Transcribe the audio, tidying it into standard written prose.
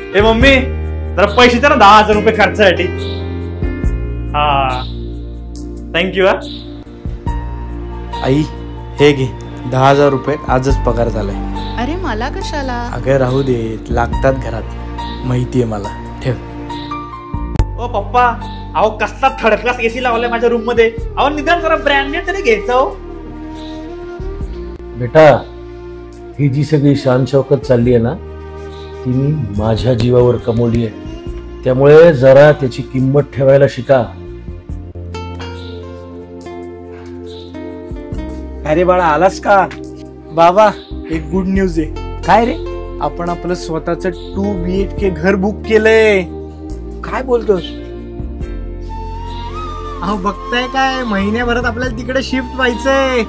ए mummy जरा पैसे दे ना 10,000 रुपये खर्चासाठी. हा थँक्यू. आई हे घे 10,000 रुपये आजच पगार झालाय. अरे मला कशाला? अगं राहू दे, लागतात घरात, माहितीये मला. ठेव. ओ पप्पा अहो कसला थर्ड क्लास एसी लावलाय माझ्या रूम मध्ये. अहो निदान जरा ब्रँडेड तरी घ्यायचं. हो बेटा, ही जी सगळी शान शौकत चालली आहे ना, ती मी माझ्या जीवावर कमवली आहे. त्यामुळे जरा त्याची किंमत ठेवायला शिका. अरे बाळा आलास का? बाबा एक गुड न्यूज आहे. काय रे? आपण आपलं स्वतःच 2 BHK घर बुक केलंय. काय बोलतोस? अहो बघताय काय, महिन्याभरात आपल्याला तिकडे शिफ्ट व्हायचंय.